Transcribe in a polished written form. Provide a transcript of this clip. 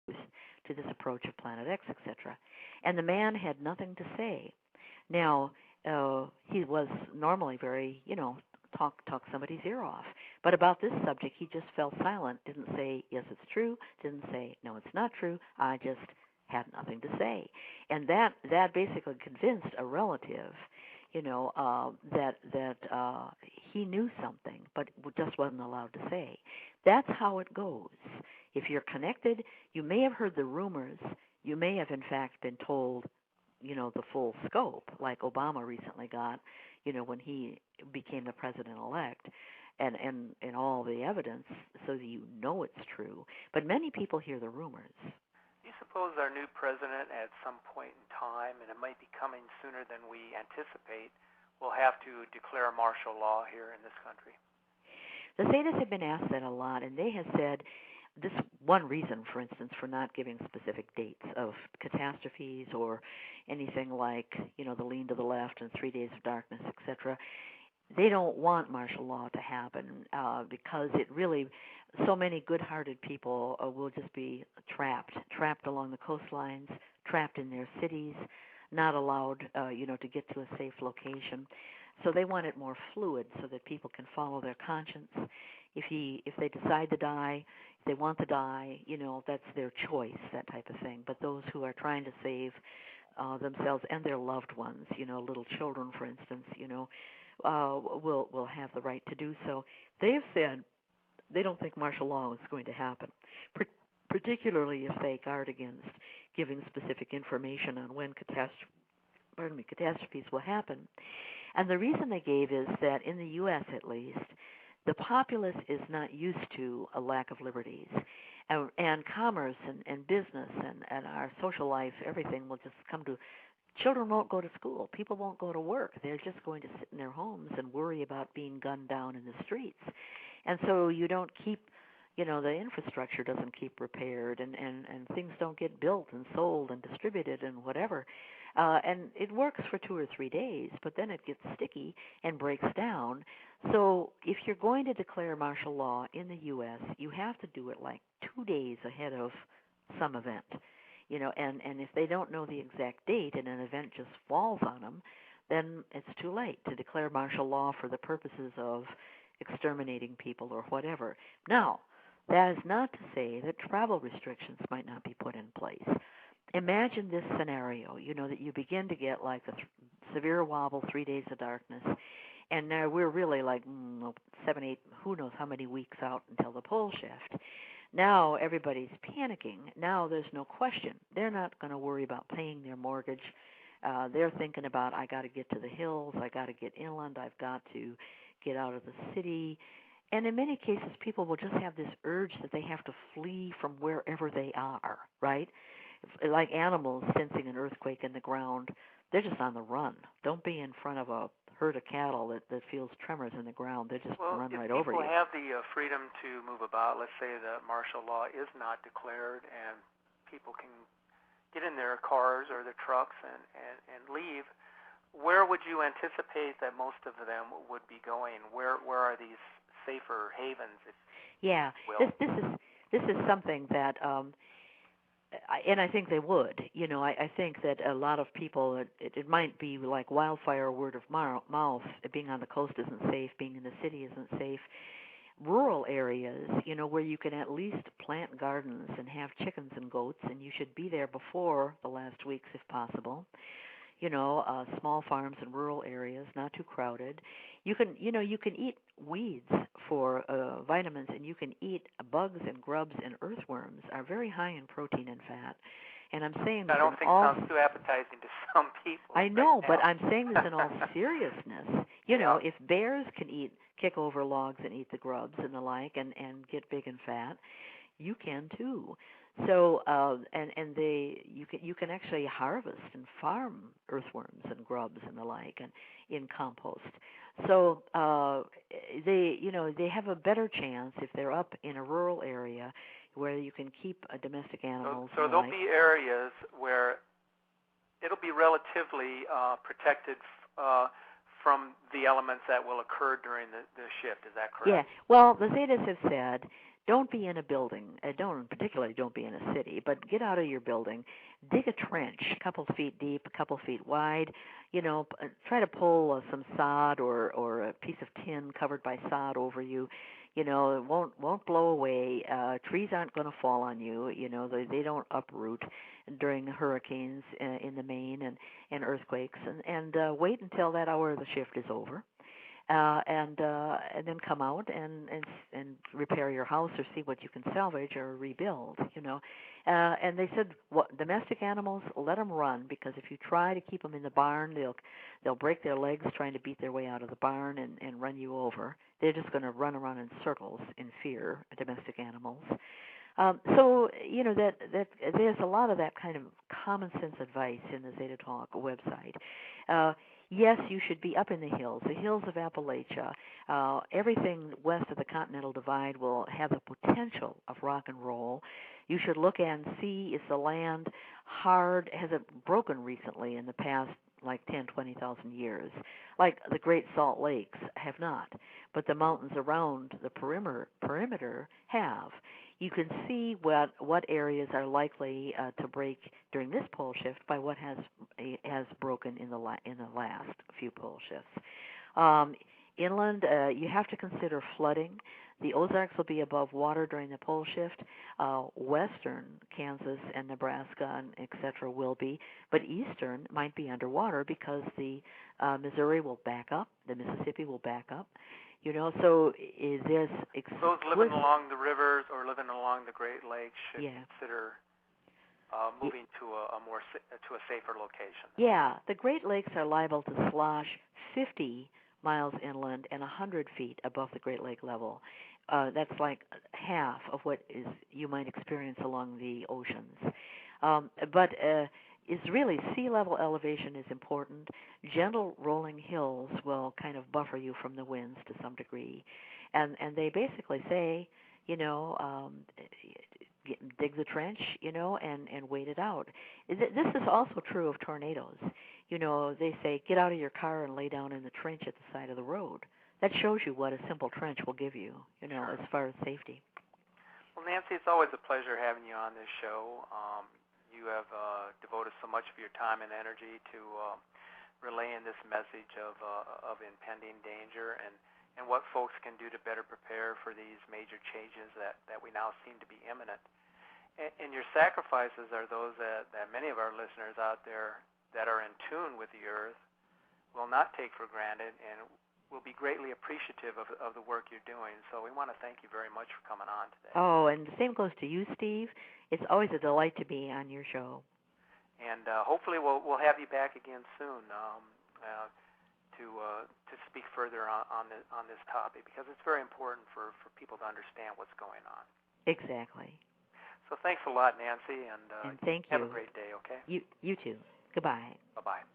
to this approach of Planet X, etc. And the man had nothing to say. Now, he was normally very, talk somebody's ear off. But about this subject, he just fell silent, didn't say, yes, it's true, didn't say, no, it's not true, I just had nothing to say. And that basically convinced a relative, that he knew something, but just wasn't allowed to say. That's how it goes. If you're connected, you may have heard the rumors, you may have in fact been told, the full scope, like Obama recently got, when he became the president-elect, and all the evidence, so that you know it's true. But many people hear the rumors. Do you suppose our new president at some point in time, and it might be coming sooner than we anticipate, will have to declare martial law here in this country? The Zetas have been asked that a lot, and they have said this one reason, for instance, for not giving specific dates of catastrophes or anything like, the lean to the left and 3 days of darkness, etc. They don't want martial law to happen because it really, so many good-hearted people will just be trapped along the coastlines, trapped in their cities, not allowed, to get to a safe location. So they want it more fluid so that people can follow their conscience. If they decide to die, if they want to die, that's their choice, that type of thing. But those who are trying to save themselves and their loved ones, little children, for instance, will have the right to do so. They have said they don't think martial law is going to happen, particularly if they guard against giving specific information on when catastrophes will happen. And the reason they gave is that in the U.S. at least, the populace is not used to a lack of liberties. And commerce and business and our social life, everything will just come to, children won't go to school. People won't go to work. They're just going to sit in their homes and worry about being gunned down in the streets. And so you don't keep, the infrastructure doesn't keep repaired and things don't get built and sold and distributed and whatever. And it works for 2 or 3 days, but then it gets sticky and breaks down. So if you're going to declare martial law in the U.S., you have to do it like 2 days ahead of some event. And if they don't know the exact date and an event just falls on them, then it's too late to declare martial law for the purposes of exterminating people or whatever. Now, that is not to say that travel restrictions might not be put in place. Imagine this scenario, that you begin to get like a severe wobble, 3 days of darkness, and now we're really like 7, 8, who knows how many weeks out until the pole shift. Now everybody's panicking. Now there's no question. They're not going to worry about paying their mortgage. They're thinking about, I got to get to the hills, I got to get inland, I've got to get out of the city. And in many cases, people will just have this urge that they have to flee from wherever they are, right? Like animals sensing an earthquake in the ground, they're just on the run. Don't be in front of a herd of cattle that feels tremors in the ground. They just run right over you. Well, if people have the freedom to move about, let's say that martial law is not declared and people can get in their cars or their trucks and leave, where would you anticipate that most of them would be going? Where are these safer havens? This is something that and I think they would. I think that a lot of people, it might be like wildfire, word of mouth. Being on the coast isn't safe. Being in the city isn't safe. Rural areas, where you can at least plant gardens and have chickens and goats, and you should be there before the last weeks if possible. Small farms in rural areas, not too crowded. You can eat weeds for vitamins, and you can eat bugs and grubs, and earthworms are very high in protein and fat. And I'm saying this I don't think sounds too appetizing to some people. I know, but I'm saying this in all seriousness. If bears can kick over logs and eat the grubs and the like, and get big and fat, you can too. So you can actually harvest and farm earthworms and grubs and the like, and in compost. So they have a better chance if they're up in a rural area where you can keep domestic animals. So there'll be areas where it'll be relatively protected from the elements that will occur during the shift. Is that correct? Yeah. Well, the Zetas have said don't be in a building. Particularly don't be in a city, but get out of your building. Dig a trench, a couple feet deep, a couple feet wide. Try to pull some sod or a piece of tin covered by sod over you. It won't blow away. Trees aren't going to fall on you. They don't uproot during hurricanes in the main and earthquakes. And wait until that hour of the shift is over. And then come out and repair your house or see what you can salvage or rebuild. And they said, domestic animals, let them run, because if you try to keep them in the barn, they'll break their legs trying to beat their way out of the barn and run you over. They're just going to run around in circles in fear, domestic animals. So that there's a lot of that kind of common sense advice in the Zeta Talk website. Yes, you should be up in the hills of Appalachia. Everything west of the Continental Divide will have the potential of rock and roll. You should look and see, is the land hard? Has it broken recently in the past, like 10, 20,000 years? Like the Great Salt Lakes have not, but the mountains around the perimeter have. You can see what areas are likely to break during this pole shift by what has broken in the last few pole shifts. Inland, you have to consider flooding. The Ozarks will be above water during the pole shift. Western Kansas and Nebraska and et cetera will be, but eastern might be underwater because the Missouri will back up, the Mississippi will back up. So there's those living along the rivers or living along the Great Lakes should consider moving to a safer location. Yeah, the Great Lakes are liable to slosh 50 miles inland and 100 feet above the Great Lake level. That's like half of what you might experience along the oceans. But is really sea level elevation is important. Gentle rolling hills will kind of buffer you from the winds to some degree. And they basically say, dig the trench, and wait it out. This is also true of tornadoes. They say, get out of your car and lay down in the trench at the side of the road. That shows you what a simple trench will give you, Sure. As far as safety. Well, Nancy, it's always a pleasure having you on this show. You have devoted so much of your time and energy to relaying this message of impending danger and what folks can do to better prepare for these major changes that we now seem to be imminent. And your sacrifices are those that many of our listeners out there that are in tune with the earth will not take for granted and will be greatly appreciative of the work you're doing. So we want to thank you very much for coming on today. Oh, and the same goes to you, Steve. It's always a delight to be on your show. And hopefully we'll have you back again soon to speak further on this topic, because it's very important for people to understand what's going on. Exactly. So thanks a lot, Nancy, and thank you. Have a great day, okay? You too. Goodbye. Bye-bye.